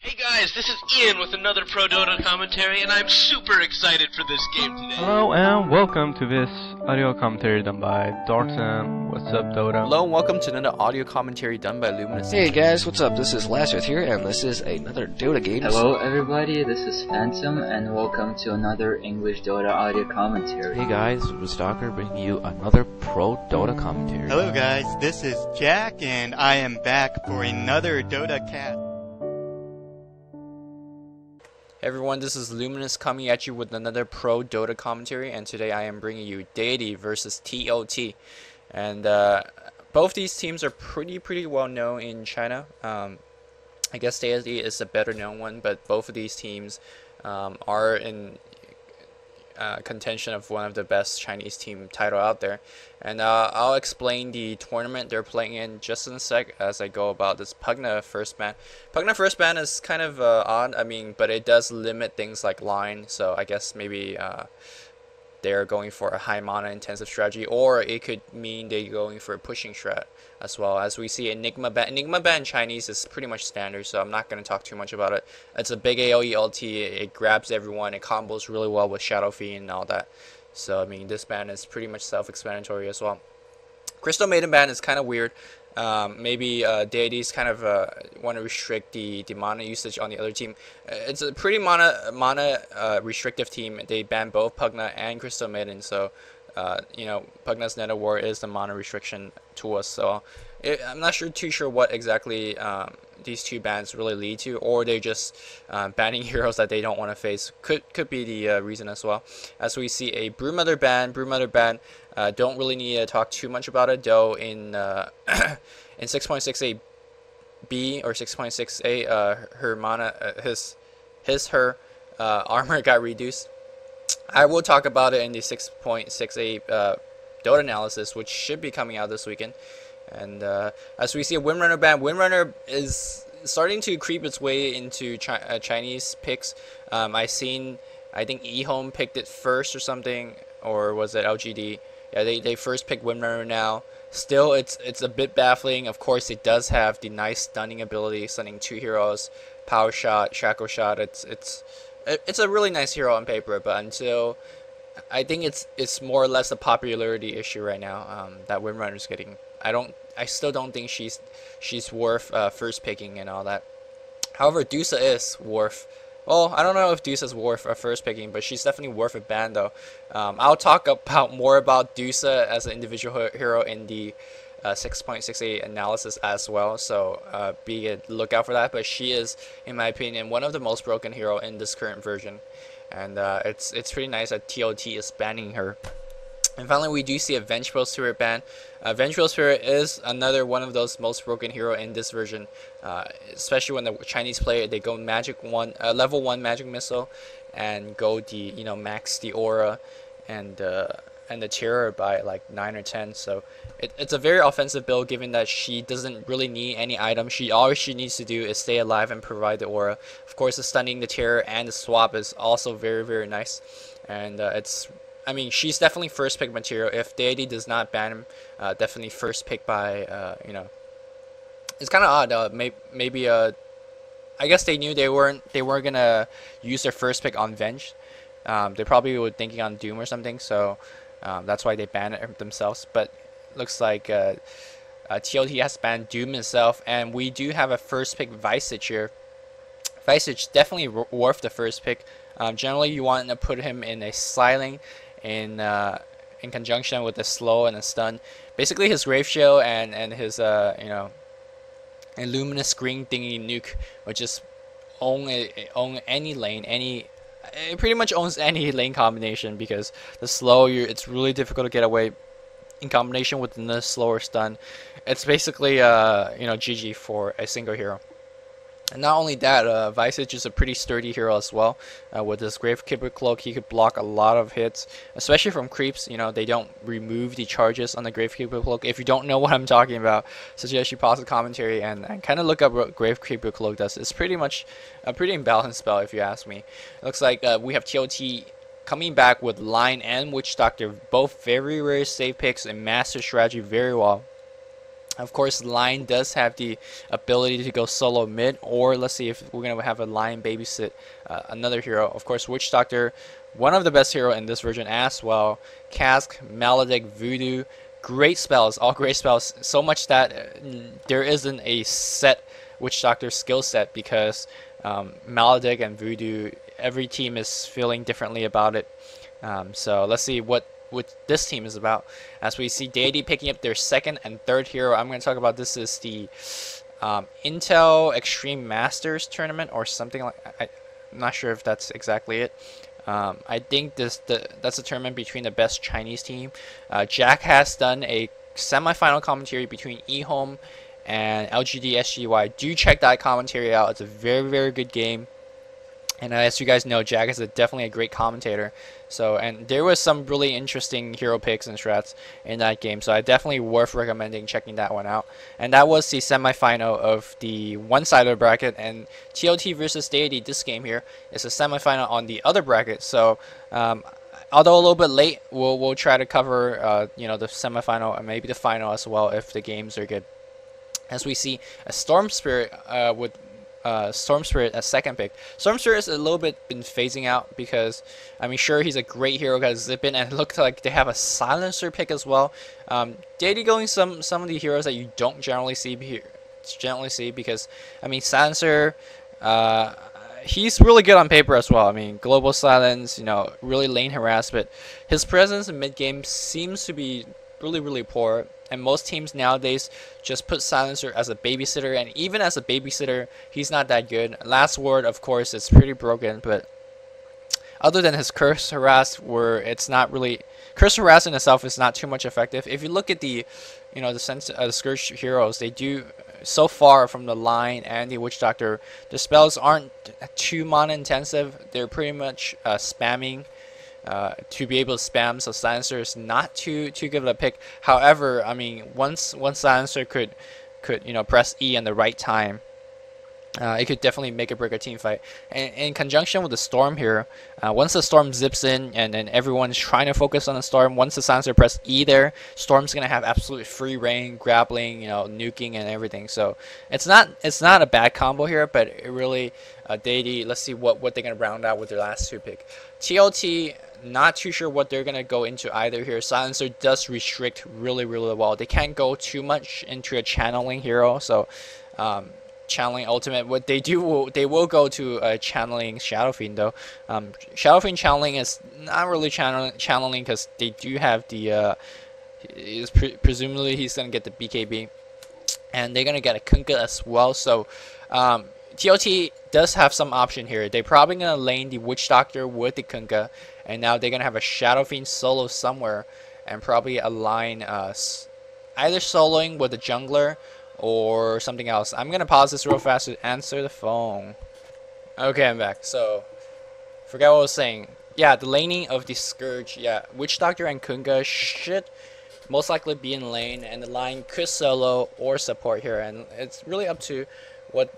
Hey guys, this is Ian with another Pro Dota commentary, and I'm super excited for this game today. Hello and welcome to this audio commentary done by Darkson. What's up, Dota? Hello and welcome to another audio commentary done by Luminous. Hey guys, what's up? This is Lazarus here, and this is another Dota game. Hello everybody, this is Phantom, and welcome to another English Dota audio commentary. Hey guys, this is Stalker bringing you another Pro Dota commentary. Hello guys, this is Jack, and I am back for another Dota cast. Hey everyone, this is Luminous coming at you with another Pro Dota commentary, and today I am bringing you Deity versus ToT. And both these teams are pretty well known in China. I guess Deity is a better known one, but both of these teams are in contention of one of the best Chinese team title out there. And I'll explain the tournament they're playing in just in a sec as I go about this Pugna first ban. Pugna first ban is kind of odd, but it does limit things like line, so I guess maybe they're going for a high mana intensive strategy, or it could mean they're going for a pushing strat as well. As we see Enigma ban. Enigma ban in Chinese is pretty much standard, so I'm not going to talk too much about it. It's a big AoE ulti, it grabs everyone, it combos really well with Shadow Fiend and all that. So this ban is pretty much self-explanatory as well. Crystal Maiden ban is kind of weird. Maybe Deities kind of want to restrict the mana usage on the other team. It's a pretty mana restrictive team. They ban both Pugna and Crystal Maiden, so Pugna's Nether War is the mana restriction to us. So I'm not too sure what exactly these two bans really lead to, or they're just banning heroes that they don't want to face. Could be the reason as well. As we see a Broodmother ban. Don't really need to talk too much about it, though. In 6.68 B or 6.68, her mana, her armor got reduced. I will talk about it in the 6.68 Dota analysis, which should be coming out this weekend. And as we see a Windrunner ban, Windrunner is starting to creep its way into Chinese picks. I think eHome picked it first or something, or was it LGD? Yeah, they first picked Windrunner now. Still, it's a bit baffling. Of course, it does have the nice stunning ability, stunning two heroes, Power Shot, Shackle Shot. It's a really nice hero on paper, but until I think it's more or less a popularity issue right now that Windrunner's getting. I still don't think she's worth first picking and all that. However, Dusa is worth. Well, I don't know if Dusa's worth a first picking, but she's definitely worth a ban though. I'll talk more about Dusa as an individual hero in the 6.68 analysis as well, so be a lookout for that. But she is, in my opinion, one of the most broken hero in this current version, and it's pretty nice that ToT is banning her. And finally, we do see a Vengeful Spirit ban. Vengeful Spirit is another one of those most broken hero in this version, especially when the Chinese play it. They go level 1 magic missile, and go max the aura and the terror by like 9 or 10. So it's a very offensive build, given that she doesn't really need any items. All she needs to do is stay alive and provide the aura. Of course, the stunning, the terror, and the swap is also very nice, and she's definitely first pick material. If Deity does not ban him, definitely first pick by, It's kind of odd. Maybe I guess they knew they weren't gonna use their first pick on Venge. They probably were thinking on Doom or something, so that's why they banned it themselves. But looks like ToT has banned Doom himself, and we do have a first pick Visage here. Visage definitely worth the first pick. Generally, you want to put him in a Sly in conjunction with the slow and the stun. Basically, his Grave Shield and his and Luminous Green Thingy Nuke, which just own any lane, it pretty much owns any lane combination, because the slow, it's really difficult to get away. In combination with the slower stun, it's basically GG for a single hero. And not only that, Visage is a pretty sturdy hero as well. With his Gravekeeper Cloak, he could block a lot of hits, especially from creeps. They don't remove the charges on the Gravekeeper Cloak. If you don't know what I'm talking about, suggest you pause the commentary and kind of look up what Gravekeeper Cloak does. It's pretty much a pretty imbalanced spell, if you ask me. It looks like we have ToT coming back with Lion and Witch Doctor, both very safe picks and master strategy very well. Of course, Line does have the ability to go solo mid, or let's see if we're going to have a Line babysit another hero. Of course, Witch Doctor, one of the best hero in this version as well. Cask, Maledict, Voodoo, great spells, all great spells. So much that there isn't a set Witch Doctor skill set because Maledict and Voodoo, every team is feeling differently about it. So let's see what this team is about. As we see Deity picking up their second and third hero. I'm going to talk about this is the Intel Extreme Masters tournament or something like. I'm not sure if that's exactly it. I think that's a tournament between the best Chinese team. Jack has done a semi-final commentary between eHome and LGD SGY. Do check that commentary out. It's a very, very good game. And as you guys know, Jack is definitely a great commentator. So, and there was some really interesting hero picks and strats in that game. So, I definitely worth recommending checking that one out. And that was the semifinal of the one side of the bracket. And ToT versus Deity, this game here, is a semifinal on the other bracket. So, although a little bit late, we'll try to cover you know, the semifinal and maybe the final as well if the games are good. As we see a Storm Spirit with Storm Spirit as second pick. Storm Spirit is a little bit been phasing out because, I mean, sure, he's a great hero, got zip in, and it looks like they have a Silencer pick as well. Deity going some of the heroes that you don't generally see here, because, I mean, Silencer, he's really good on paper as well. I mean, global silence, you know, really lane harass, but his presence in mid game seems to be really, really poor. And most teams nowadays just put Silencer as a babysitter, and even as a babysitter, he's not that good. Last Word, of course, is pretty broken, but other than his Curse Harass, where it's not really Curse Harass in itself is not too much effective. If you look at the, you know, the Scourge heroes, they do so far from the Line and the Witch Doctor. The spells aren't too mana intensive. They're pretty much spamming. To be able to spam, so Silencer is not too good of a pick. However, I mean, once Silencer could you know, press E in the right time, it could definitely make or break a team fight. And in conjunction with the Storm here, once the Storm zips in and then everyone's trying to focus on the Storm, once the Silencer press E there, Storm's gonna have absolute free reign, grappling, you know, nuking and everything. So it's not a bad combo here, but it really Deity. Let's see what they're gonna round out with their last two pick. ToT. Not too sure what they're gonna go into either here. Silencer does restrict really well. They can't go too much into a channeling hero, so channeling ultimate. What they do, they will go to channeling Shadow Fiend though. Shadow Fiend channeling is not really channeling because they do have the presumably he's gonna get the BKB, and they're gonna get a Kunkka as well. So ToT does have some option here. They're probably gonna lane the Witch Doctor with the Kunkka, and now they're gonna have a Shadow Fiend solo somewhere, and probably align either soloing with a jungler or something else. I'm gonna pause this real fast to answer the phone. Okay, I'm back. So, forgot what I was saying. Yeah, the laning of the Scourge. Yeah, Witch Doctor and Kunkka should most likely be in lane, and the line could solo or support here, and it's really up to what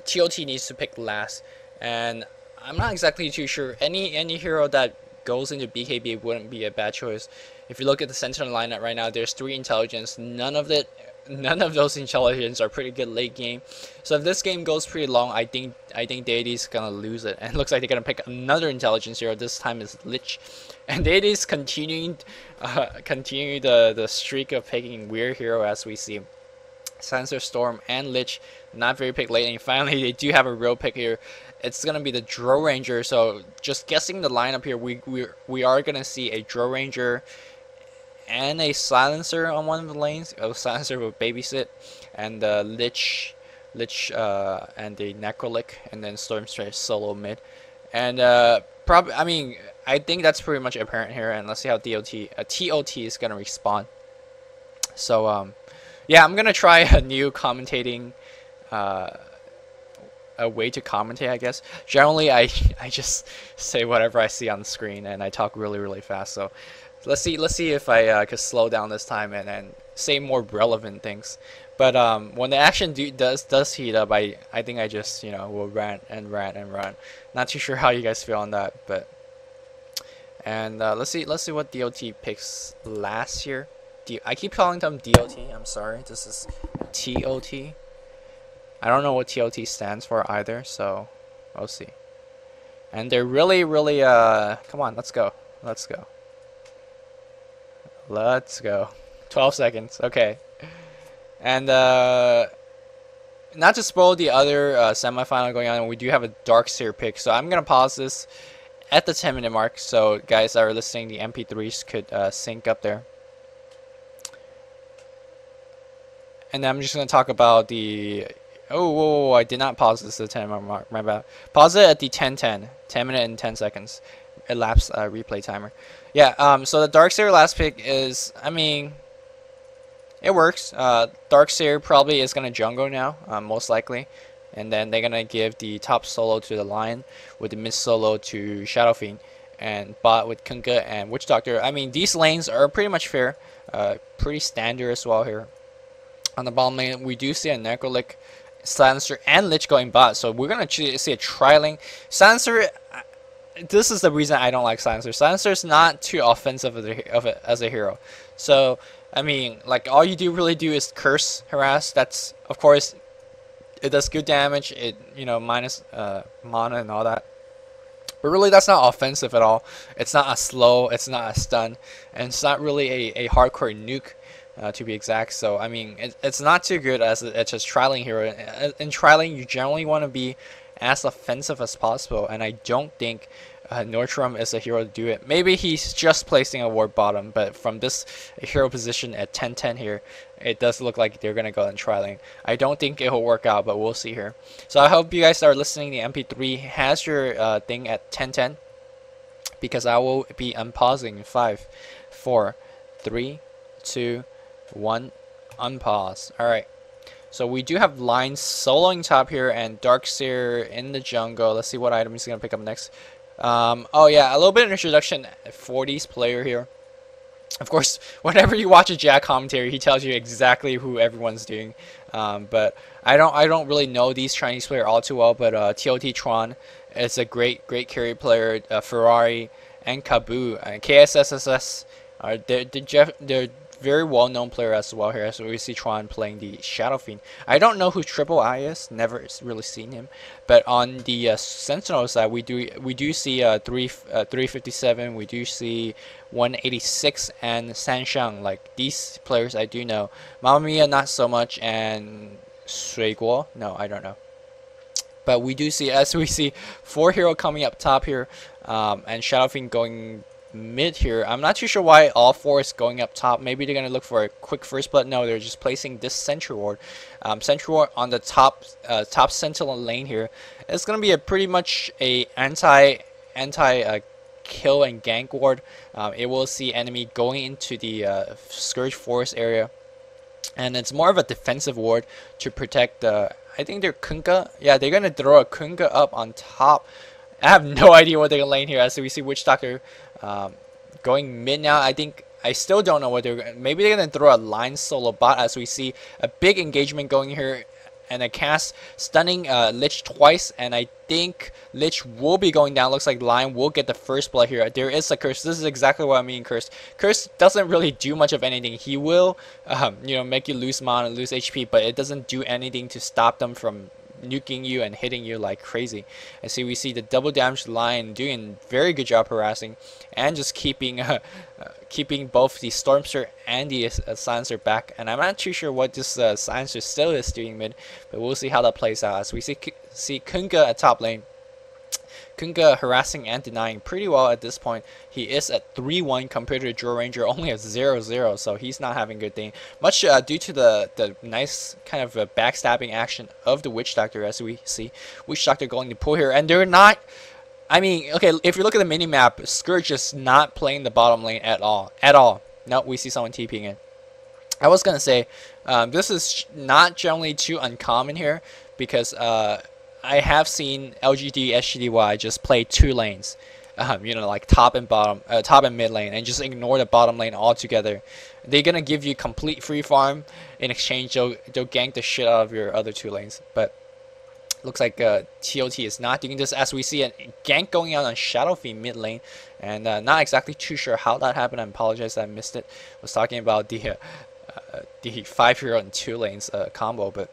ToT needs to pick last. And I'm not exactly too sure. Any hero that goes into BKB wouldn't be a bad choice. If you look at the center lineup right now, there's 3 intelligence. None of those intelligence are pretty good late game. So if this game goes pretty long, I think Deity's gonna lose it. And it looks like they're gonna pick another intelligence hero. This time is Lich, and Deity's continuing the streak of picking weird hero as we see. Silencer, Storm, and Lich not very picked late, and finally they do have a real pick here. It's gonna be the Drow Ranger. So just guessing the lineup here, we are gonna see a Drow Ranger and a Silencer on one of the lanes. A Silencer with Babysit, and Lich and the Necrolik, and then Storm Spirit solo mid. And probably, I mean, I think that's pretty much apparent here. And let's see how ToT is gonna respond. So yeah, I'm gonna try a new commentating a way to commentate, I guess. Generally, I just say whatever I see on the screen, and I talk really fast. So let's see if I could slow down this time and say more relevant things. But when the action does heat up, I think I just, you know, will rant. Not too sure how you guys feel on that, but and let's see what ToT picks last year. I keep calling them DOT. I'm sorry. This is TOT. I don't know what TOT stands for either, so we'll see. And they're really, really, come on, let's go. Let's go. Let's go. 12 seconds, okay. And, not to spoil the other semifinal going on, we do have a Darkseer pick, so I'm going to pause this at the 10-minute mark, so guys that are listening, the MP3s could sync up there. And then I'm just going to talk about the... Oh, whoa, I did not pause this at the 10-minute mark, my bad. Pause it at the 10:10, 10 minute and 10 seconds. Elapsed replay timer. Yeah, so the Darkseer last pick is, I mean, it works. Darkseer probably is going to jungle now, most likely. And then they're going to give the top solo to the Lion, with the mid solo to Shadow Fiend, and bot with Kunkka and Witch Doctor. I mean, these lanes are pretty much fair. Pretty standard as well here. On the bottom lane, we do see a Necrolic, Silencer, and Lich going bot. So we're going to see a tri-lane. Silencer, this is the reason I don't like Silencer. Silencer is not too offensive as a hero. So, I mean, like, all you really do is curse, harass. That's, of course, it does good damage. It, you know, minus mana and all that. But really, that's not offensive at all. It's not a slow, it's not a stun, and it's not really a hardcore nuke, to be exact. So, I mean, it's not too good as it's just tri-lane hero. In tri-lane, you generally want to be as offensive as possible, and I don't think Nordstrom is a hero to do it. Maybe he's just placing a ward bottom, but from this hero position at 10-10 here, it does look like they're going to go in tri-lane. I don't think it will work out, but we'll see here. So I hope you guys are listening. The MP3 has your thing at 10-10, because I will be unpausing in 5, 4, 3, 2, 1, unpause. Alright. So we do have Lion soloing top here and Darkseer in the jungle. Let's see what item he's going to pick up next. Oh yeah, a little bit of introduction. 40s player here. Of course, whenever you watch a Jack commentary, he tells you exactly who everyone's doing. But I don't really know these Chinese players all too well. But ToT Tron is a great carry player. Ferrari and Kabu and KSSSS are they're very well-known player as well here. So we see Tron playing the Shadow Fiend. I don't know who Triple I is. Never really seen him. But on the Sentinel side, we do see 357. We do see 186 and Sanshang. Like, these players I do know. Mamma Mia not so much, and Sui Guo. No, I don't know. But we do see, as we see, 4 hero coming up top here, and Shadow Fiend going mid here. I'm not too sure why all 4 is going up top. Maybe they're gonna look for a quick first blood. No, they're just placing this sentry ward. Sentry ward on the top sentinel lane here. It's gonna be a pretty much a anti kill and gank ward. It will see enemy going into the Scourge Forest area, and it's more of a defensive ward to protect the. I think they're Kunkka. Yeah, they're gonna throw a Kunkka up on top. I have no idea what they're gonna lane here. As we see Witch Doctor going mid now. I still don't know what maybe they're gonna throw a Lion solo bot, as we see a big engagement going here, and a cast stunning Lich twice, and I think Lich will be going down. Looks like Lion will get the first blood here. There is a curse. This is exactly what I mean. Curse doesn't really do much of anything. He will you know, make you lose mana, lose HP, but it doesn't do anything to stop them from nuking you and hitting you like crazy. And see, we see the double damage Lion doing a very good job harassing and just keeping keeping both the Stormster and the Silencer back. And I'm not too sure what this Silencer still is doing mid, but we'll see how that plays out. As we see Kunkka at top lane. Kunkka harassing and denying pretty well at this point. He is at 3-1 compared to Draw Ranger, only at 0-0, so he's not having a good thing. Much due to the nice kind of backstabbing action of the Witch Doctor, as we see. Witch Doctor going to pull here, and they're not. I mean, okay, if you look at the minimap, Scourge is not playing the bottom lane at all. No, we see someone TPing in. I was gonna say, this is not generally too uncommon here, because I have seen LGD, SGDY just play 2 lanes, you know, like top and mid lane, and just ignore the bottom lane altogether. They're gonna give you complete free farm. In exchange, they'll gank the shit out of your other 2 lanes. But Looks like ToT is not doing this, as we see a gank going out on Shadow Fiend mid lane, and not exactly too sure how that happened. I apologize that I missed it. I was talking about the 5 hero and 2 lanes combo, but